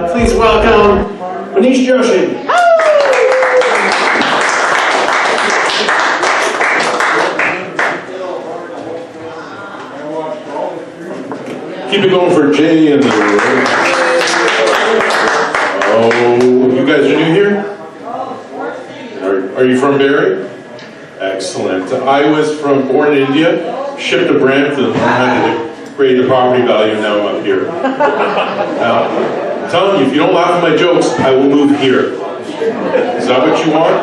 Please welcome Munish Joshi. Keep it going for Jay and the... Oh, you guys are new here? Are you from Barrie? Excellent. I was born in India, shipped to Brampton, had to create the property value, and now I'm up here. I'm telling you, if you don't laugh at my jokes, I will move here. Is that what you want?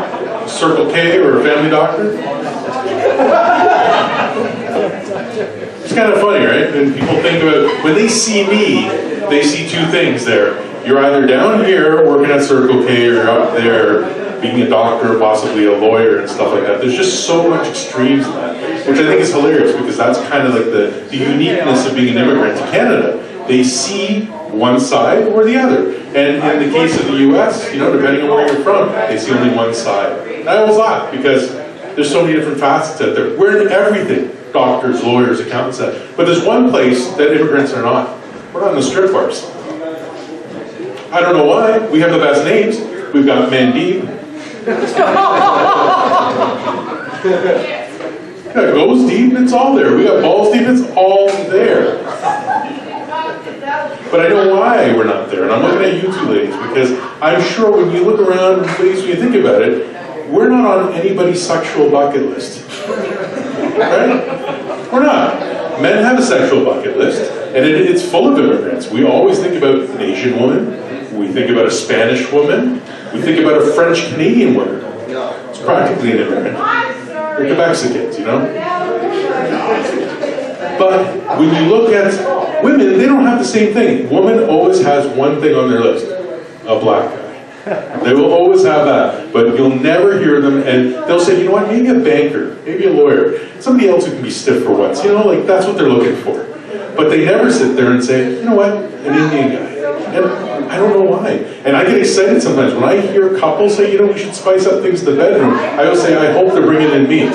A Circle K or a family doctor? It's kind of funny, right? When people think about, when they see me, they see two things there. You're either down here working at Circle K or you're up there being a doctor, possibly a lawyer and stuff like that. There's just so much extremes in that, which I think is hilarious because that's kind of like the uniqueness of being an immigrant to Canada. They see one side or the other. And in the case of the US, you know, depending on where you're from, they see only one side. And I always laugh because there's so many different facets out there. We're in everything. Doctors, lawyers, accountants, but there's one place that immigrants are not. We're not in the strip bars. I don't know why. We have the best names. We've got Mandeep. Yeah, Goes Deep, it's all there. We got Balls Deep, it's all there. But I know why we're not there, and I'm looking at you two ladies, because I'm sure when you look around, ladies, when you think about it, we're not on anybody's sexual bucket list. Right? We're not. Men have a sexual bucket list, and it's full of immigrants. We always think about an Asian woman, we think about a Spanish woman, we think about a French-Canadian woman. It's practically an immigrant. They're the Mexicans, you know? But when you look at women, they don't have the same thing. Woman always has one thing on their list, a black guy. They will always have that, but you'll never hear them, and they'll say, you know what, maybe a banker, maybe a lawyer, somebody else who can be stiff for once, you know, like that's what they're looking for. But they never sit there and say, you know what, an Indian guy. And I don't know why. And I get excited sometimes when I hear couples say, you know, we should spice up things in the bedroom. I always say, I hope they're bringing in me.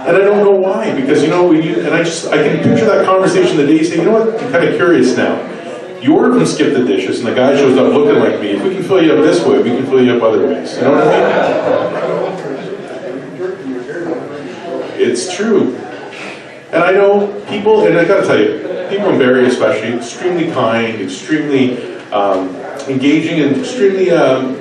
And I don't know why, because you know, I can picture that conversation the day you say, you know what, I'm kind of curious now. You order from Skip the Dishes, and the guy shows up looking like me. If we can fill you up this way, we can fill you up other ways. You know what I mean? It's true. And I know people, and I gotta tell you, people in Barrie especially, extremely kind, extremely engaging, and extremely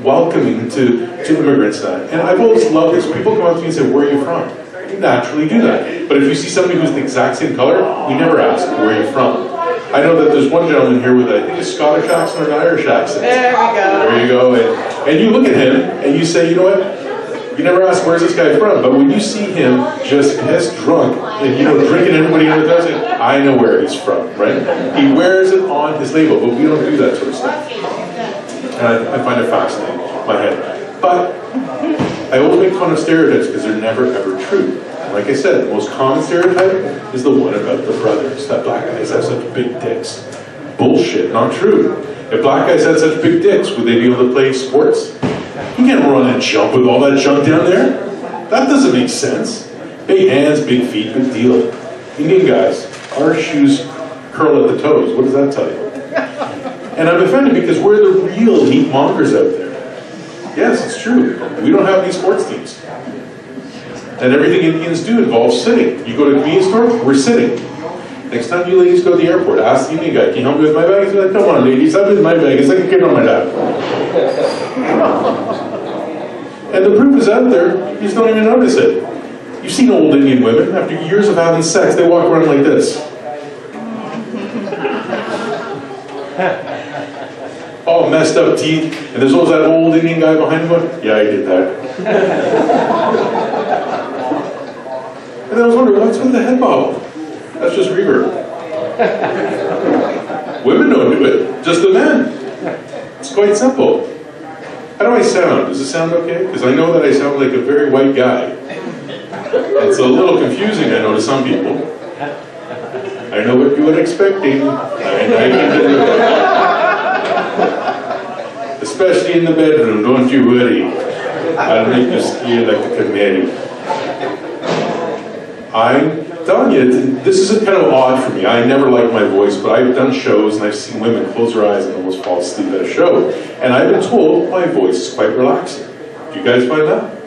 welcoming to immigrants now. And I've always loved this. People come up to me and say, where are you from? You naturally do that. But if you see somebody who's the exact same color, we never ask, where are you from? I know that there's one gentleman here with I think a Scottish accent or an Irish accent. There we go. There you go. And you look at him and you say, you know what? You never ask where's this guy from, but when you see him just piss drunk and you know drinking everybody in the dozen, I know where he's from, right? He wears it on his label, but we don't do that sort of stuff. And I find it fascinating in my head. But I always make fun of stereotypes because they're never ever true. Like I said, the most common stereotype is the one about the brothers, that black guys have such big dicks. Bullshit, not true. If black guys had such big dicks, would they be able to play sports? You can't run and jump with all that junk down there. That doesn't make sense. Big hands, big feet, good deal. Indian guys, our shoes curl at the toes. What does that tell you? And I'm offended because we're the real meat mongers out there. Yes, it's true. We don't have any sports teams. And everything Indians do involves sitting. You go to a convenience store, we're sitting. Next time you ladies go to the airport, ask the Indian guy, can you help me with my bag? He's like, come on ladies, help me with my bag. It's like a kid on my lap. And the proof is out there, you just don't even notice it. You've seen old Indian women, after years of having sex, they walk around like this. All messed up teeth, and there's always that old Indian guy behind them. Yeah, I did that. And then I was wondering, what's with the head bob? That's just reverb. Women don't do it, just the men. It's quite simple. How do I sound? Does it sound okay? Because I know that I sound like a very white guy. It's a little confusing, I know, to some people. I know what you were expecting. I can do it. Especially in the bedroom, don't you worry. I'll make you squeal like a comedic. I'm telling you, this is kind of odd for me. I never liked my voice, but I've done shows and I've seen women close their eyes and almost fall asleep at a show. And I've been told my voice is quite relaxing. Do you guys find that?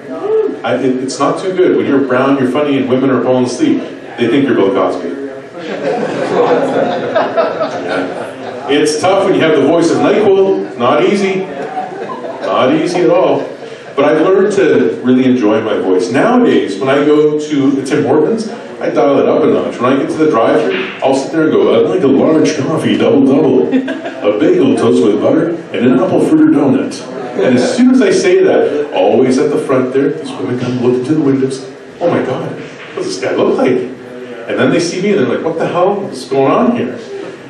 It's not too good. When you're brown, you're funny, and women are falling asleep, they think you're Bill Cosby. Yeah. It's tough when you have the voice of NyQuil. It's not easy. Not easy at all. But I've learned to really enjoy my voice. Nowadays, when I go to the Tim Hortons, I dial it up a notch. When I get to the drive-thru, I'll sit there and go, I'd like a large coffee, double, a bagel toast with butter, and an apple fritter donut. And as soon as I say that, always at the front there, these women come look into the windows. Oh my God, what does this guy look like? And then they see me and they're like, what the hell is going on here?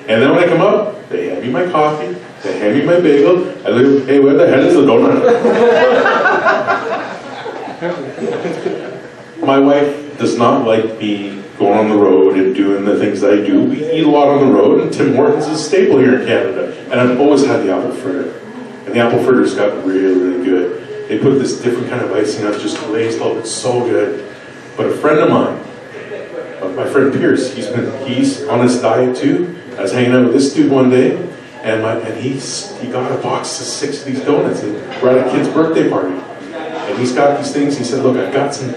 And then when I come up, they hand me my coffee, they hand me my bagel, I look, hey, where the hell is the donut? My wife does not like me going on the road and doing the things that I do. We eat a lot on the road, and Tim Hortons is a staple here in Canada. And I've always had the apple fritter. And the apple fritters got really, really good. They put this different kind of icing on it, just glazed over. It's so good. But a friend of mine, my friend Pierce, he's on his diet too. I was hanging out with this dude one day, and he got a box of 6 of these donuts. We're at a kid's birthday party. And he's got these things. He said, look, I've got some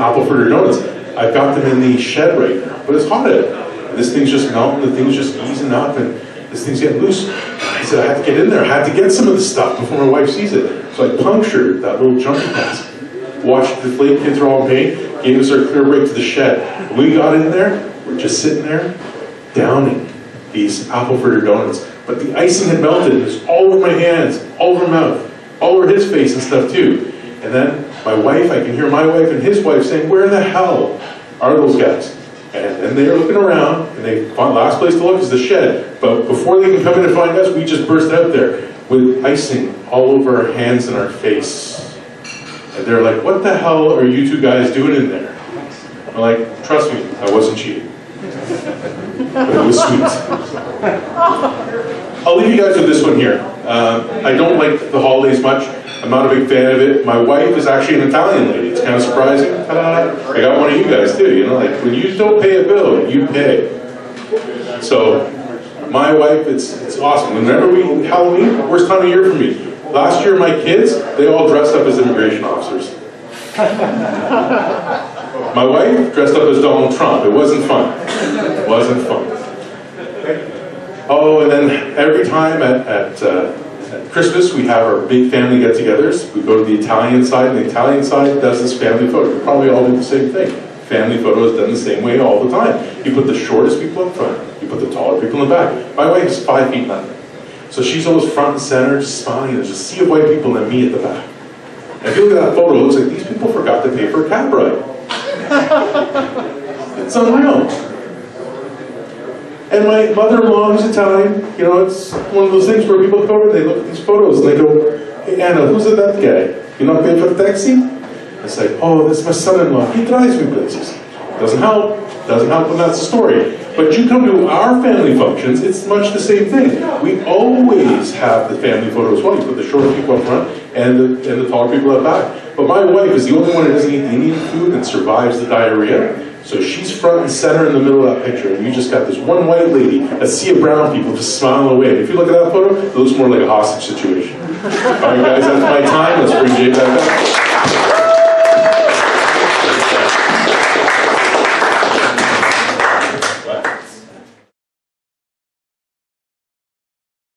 apple fritter donuts. I've got them in the shed right now, but it's hot out. And this thing's just melting, the thing's just easing up, and this thing's getting loose. I said, I have to get in there. I had to get some of the stuff before my wife sees it. So I punctured that little jumping basket. Watched the deflate, kids are all in pain, gave us our clear break to the shed. When we got in there, we're just sitting there, downing these apple fritter donuts. But the icing had melted. It was all over my hands, all over my mouth, all over his face and stuff too. And then my wife, I can hear my wife and his wife saying, where the hell are those guys? And then they're looking around, and they found last place to look is the shed. But before they can come in and find us, we just burst out there with icing all over our hands and our face. And they're like, what the hell are you two guys doing in there? I'm like, trust me, I wasn't cheating. But it was sweet. I'll leave you guys with this one here. I don't like the holidays much. I'm not a big fan of it. My wife is actually an Italian lady. It's kind of surprising. I got one of you guys too, you know, like when you don't pay a bill, you pay. So my wife, it's awesome. Whenever Halloween, worst time of year for me. Last year, my kids, they all dressed up as immigration officers. My wife dressed up as Donald Trump. It wasn't fun. It wasn't fun. Oh, and then every time at Christmas, we have our big family get-togethers. We go to the Italian side, and the Italian side does this family photo. We probably all do the same thing. Family photo is done the same way all the time. You put the shortest people up front. You put the taller people in the back. My wife is 5 feet nothing. So she's always front and center, just smiling. There's a sea of white people and me at the back. And if you look at that photo, it looks like these people forgot to pay for a cab ride. It's unreal. And my mother-in-law, who's Italian, you know, it's one of those things where people come over, they look at these photos, and they go, hey, Anna, who's that guy? You not paying for the taxi? It's like, oh, that's my son-in-law. He drives me places. Doesn't help. Doesn't help when that's the story. But you come to our family functions, it's much the same thing. We always have the family photo as well. You put the shorter people up front and the taller people up back. But my wife is the only one who doesn't eat the Indian food and survives the diarrhea. So she's front and center in the middle of that picture, and you just got this one white lady, a sea of brown people just smiling away. If you look at that photo, it looks more like a hostage situation. All right, guys, that's my time.